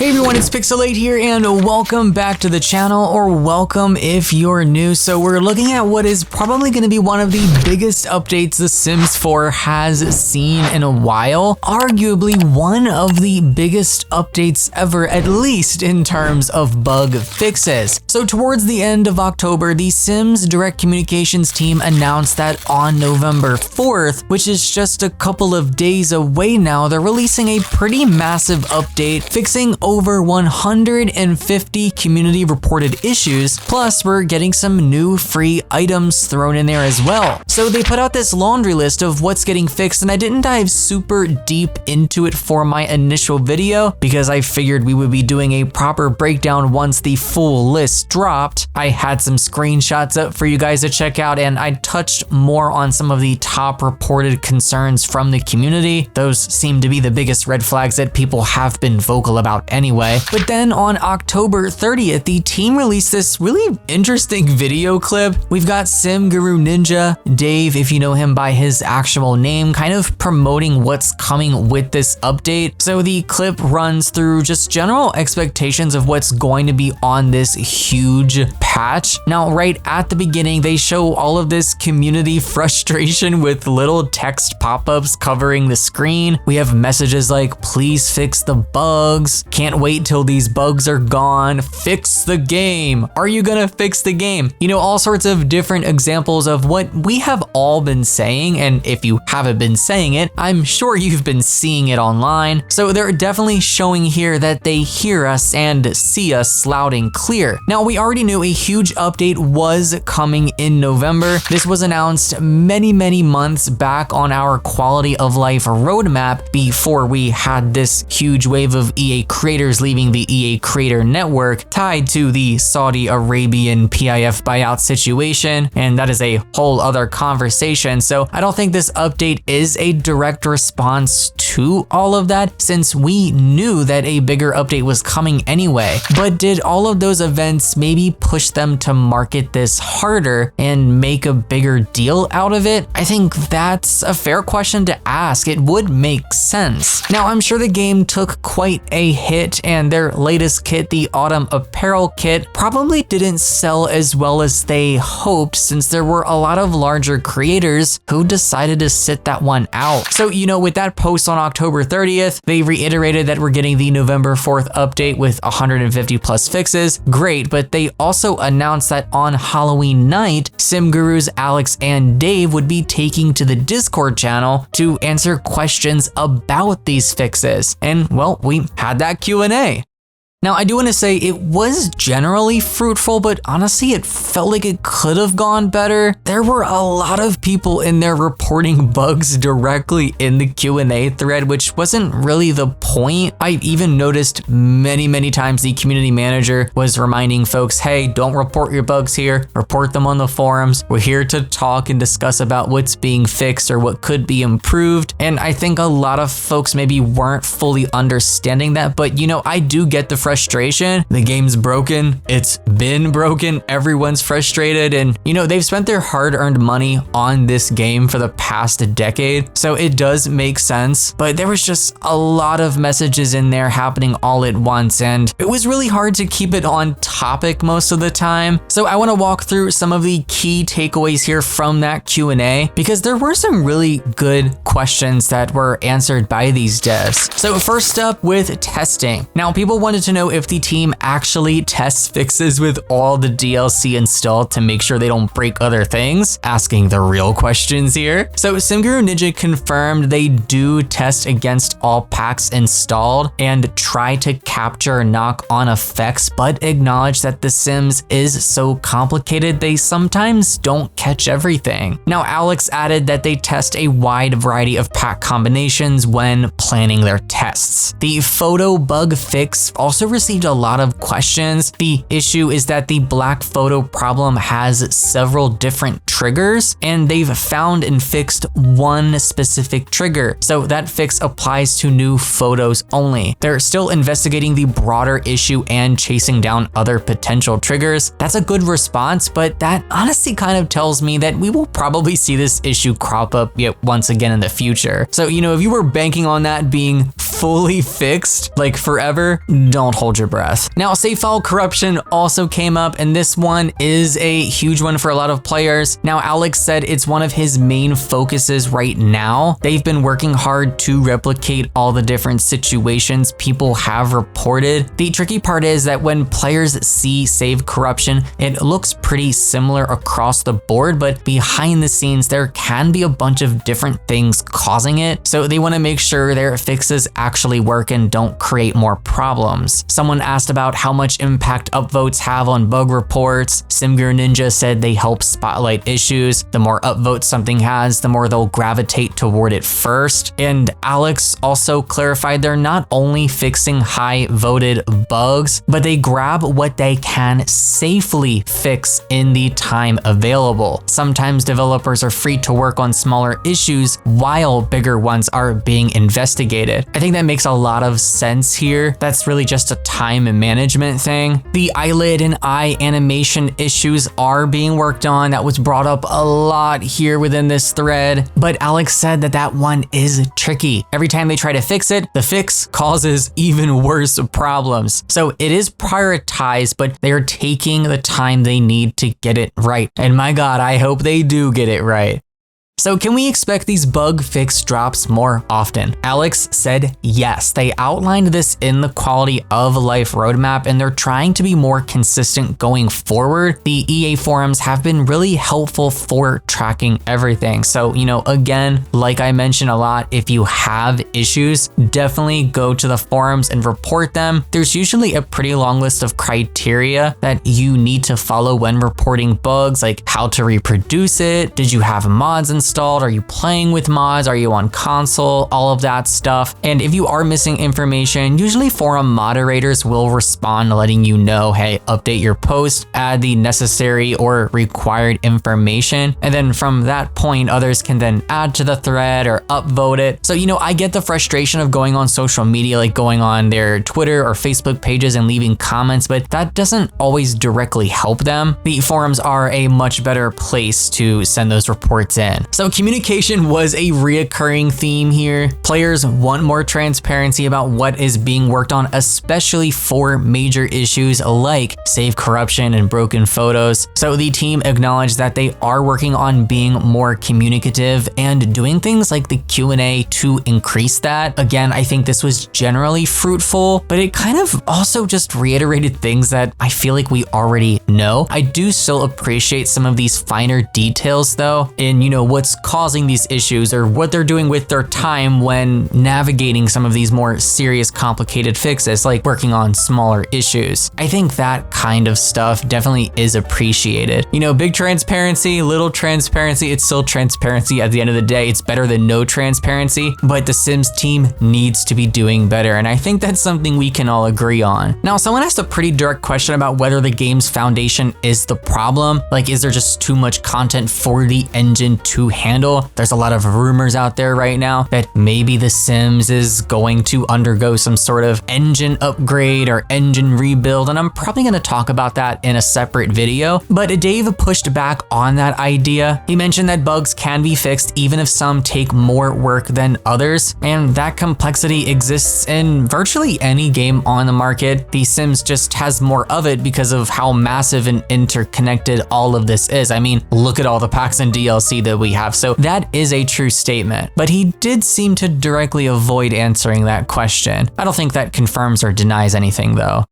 Hey everyone, it's Pixelade here and welcome back to the channel, or welcome if you're new. So we're looking at what is probably going to be one of the biggest updates The Sims 4 has seen in a while. Arguably one of the biggest updates ever, at least in terms of bug fixes. So towards the end of October, the Sims Direct Communications team announced that on November 4th, which is just a couple of days away now, they're releasing a pretty massive update fixing over 150 community reported issues, plus we're getting some new free items thrown in there as well. So they put out this laundry list of what's getting fixed, and I didn't dive super deep into it for my initial video because I figured we would be doing a proper breakdown once the full list dropped. I had some screenshots up for you guys to check out, and I touched more on some of the top reported concerns from the community. Those seem to be the biggest red flags that people have been vocal about anyway. But then on October 30th, the team released this really interesting video clip. We've got Sim Guru Ninja, Dave, if you know him by his actual name, kind of promoting what's coming with this update. So the clip runs through just general expectations of what's going to be on this huge patch. Now, right at the beginning, they show all of this community frustration with little text pop-ups covering the screen. We have messages like, please fix the bugs, can't wait till these bugs are gone, fix the game, are you gonna fix the game? You know, all sorts of different examples of what we have all been saying, and if you haven't been saying it, I'm sure you've been seeing it online. So they're definitely showing here that they hear us and see us loud and clear. Now, we already knew a huge update was coming in November. This was announced many months back on our quality of life roadmap before we had this huge wave of EA creators leaving the EA Creator Network tied to the Saudi Arabian PIF buyout situation, and that is a whole other conversation. So I don't think this update is a direct response to all of that, since we knew that a bigger update was coming anyway. But did all of those events maybe push them to market this harder and make a bigger deal out of it? I think that's a fair question to ask. It would make sense. Now, I'm sure the game took quite a hit, and their latest kit, the Autumn Apparel Kit, probably didn't sell as well as they hoped, since there were a lot of larger creators who decided to sit that one out. So, you know, with that post on October 30th, they reiterated that we're getting the November 4th update with 150 plus fixes. Great, but they also announced that on Halloween night, Sim Gurus Alex and Dave would be taking to the Discord channel to answer questions about these fixes. And well, we had that Q&A. Now, I do want to say it was generally fruitful, but honestly, it felt like it could have gone better. There were a lot of people in there reporting bugs directly in the Q&A thread, which wasn't really the point. I even noticed many times the community manager was reminding folks, hey, don't report your bugs here, report them on the forums. We're here to talk and discuss about what's being fixed or what could be improved. And I think a lot of folks maybe weren't fully understanding that, but you know, I do get the frustration. The game's broken. It's been broken. Everyone's frustrated, and you know, they've spent their hard-earned money on this game for the past decade, so it does make sense. But there was just a lot of messages in there happening all at once, and it was really hard to keep it on topic most of the time. So I want to walk through some of the key takeaways here from that Q&A, because there were some really good questions that were answered by these devs. So first up, with testing. Now, people wanted to know if the team actually tests fixes with all the DLC installed to make sure they don't break other things, asking the real questions here. So SimGuru Ninja confirmed they do test against all packs installed and try to capture knock-on effects, but acknowledge that The Sims is so complicated they sometimes don't catch everything. Now, Alex added that they test a wide variety of pack combinations when planning their tests. The photo bug fix also received a lot of questions. The issue is that the black photo problem has several different triggers, and they've found and fixed one specific trigger. So that fix applies to new photos only. They're still investigating the broader issue and chasing down other potential triggers. That's a good response, but that honestly kind of tells me that we will probably see this issue crop up yet once again in the future. So, you know, if you were banking on that being fully fixed, like forever, don't hold your breath. Now, save file corruption also came up, and this one is a huge one for a lot of players. Now, Alex said it's one of his main focuses right now. They've been working hard to replicate all the different situations people have reported. The tricky part is that when players see save corruption, it looks pretty similar across the board, but behind the scenes, there can be a bunch of different things causing it. So they want to make sure their fixes actually work and don't create more problems. Someone asked about how much impact upvotes have on bug reports. SimGear Ninja said they help spotlight issues. The more upvotes something has, the more they'll gravitate toward it first. And Alex also clarified they're not only fixing high voted bugs, but they grab what they can safely fix in the time available. Sometimes developers are free to work on smaller issues while bigger ones are being investigated. I think that makes a lot of sense here. That's really just a time management thing. The eyelid and eye animation issues are being worked on. That was brought up a lot here within this thread, but Alex said that that one is tricky. Every time they try to fix it, the fix causes even worse problems. So it is prioritized, but they're taking the time they need to get it right. And my God, I hope they do get it right. So can we expect these bug fix drops more often? Alex said yes. They outlined this in the quality of life roadmap, and they're trying to be more consistent going forward. The EA forums have been really helpful for tracking everything. So, again, like I mentioned a lot, if you have issues, definitely go to the forums and report them. There's usually a pretty long list of criteria that you need to follow when reporting bugs, like how to reproduce it, did you have mods installed, are you playing with mods, are you on console, all of that stuff. And if you are missing information, usually forum moderators will respond letting you know, hey, update your post, add the necessary or required information. And then from that point, others can then add to the thread or upvote it. So, I get the frustration of going on social media, like going on their Twitter or Facebook pages and leaving comments, but that doesn't always directly help them. The forums are a much better place to send those reports in. So communication was a reoccurring theme here. Players want more transparency about what is being worked on, especially for major issues like save corruption and broken photos. So the team acknowledged that they are working on being more communicative and doing things like the Q&A to increase that. Again, I think this was generally fruitful, but it kind of also just reiterated things that I feel like we already know. I do still appreciate some of these finer details though, in what's causing these issues or what they're doing with their time when navigating some of these more serious, complicated fixes, like working on smaller issues. I think that kind of stuff definitely is appreciated. Big transparency, little transparency, it's still transparency at the end of the day. It's better than no transparency, but the Sims team needs to be doing better. And I think that's something we can all agree on. Now, someone asked a pretty direct question about whether the game's foundation is the problem. Like, is there just too much content for the engine to handle? There's a lot of rumors out there right now that maybe The Sims is going to undergo some sort of engine upgrade or engine rebuild, and I'm probably going to talk about that in a separate video. But Dave pushed back on that idea. He mentioned that bugs can be fixed even if some take more work than others, and that complexity exists in virtually any game on the market. The Sims just has more of it because of how massive and interconnected all of this is. I mean, look at all the packs and DLC that we have. So that is a true statement, but he did seem to directly avoid answering that question. I don't think that confirms or denies anything though.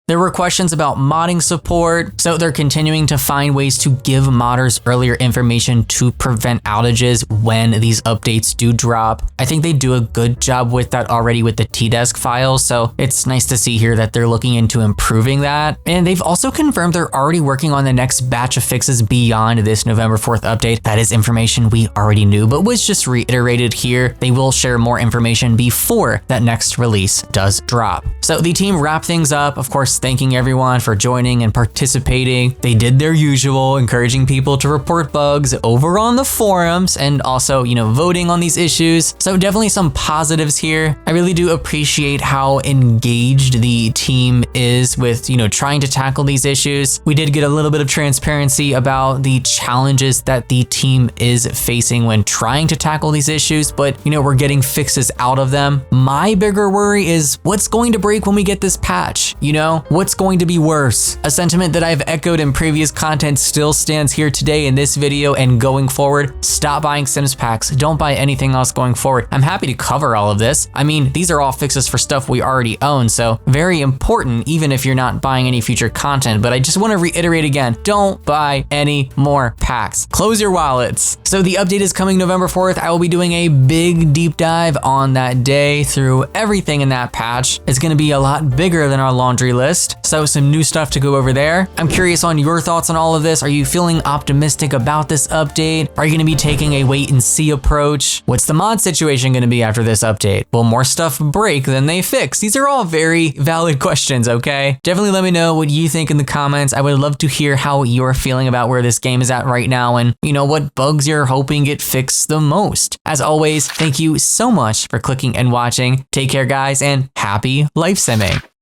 There were questions about modding support, so they're continuing to find ways to give modders earlier information to prevent outages when these updates do drop. I think they do a good job with that already with the tdesk files, so it's nice to see here that they're looking into improving that. And they've also confirmed they're already working on the next batch of fixes beyond this November 4th update. That is information we already knew, but was just reiterated here. They will share more information before that next release does drop. So the team wrapped things up, of course, course, thanking everyone for joining and participating. They did their usual, encouraging people to report bugs over on the forums and also, voting on these issues. So definitely some positives here. I really do appreciate how engaged the team is with, trying to tackle these issues. We did get a little bit of transparency about the challenges that the team is facing when trying to tackle these issues, but we're getting fixes out of them. My bigger worry is what's going to break when we get this patch? What's going to be worse? A sentiment that I've echoed in previous content still stands here today in this video and going forward. Stop buying Sims packs. Don't buy anything else going forward. I'm happy to cover all of this. I mean, these are all fixes for stuff we already own, so very important even if you're not buying any future content, but I just want to reiterate again, don't buy any more packs. Close your wallets. So the update is coming November 4th. I will be doing a big deep dive on that day through everything in that patch. It's going to be a lot bigger than our laundry list, so some new stuff to go over there. I'm curious on your thoughts on all of this. Are you feeling optimistic about this update? Are you going to be taking a wait and see approach? What's the mod situation going to be after this update? Will more stuff break than they fix? These are all very valid questions, okay? Definitely let me know what you think in the comments. I would love to hear how you're feeling about where this game is at right now and, what bugs you're hoping get fixed the most. As always, thank you so much for clicking and watching. Take care, guys, and happy life simming.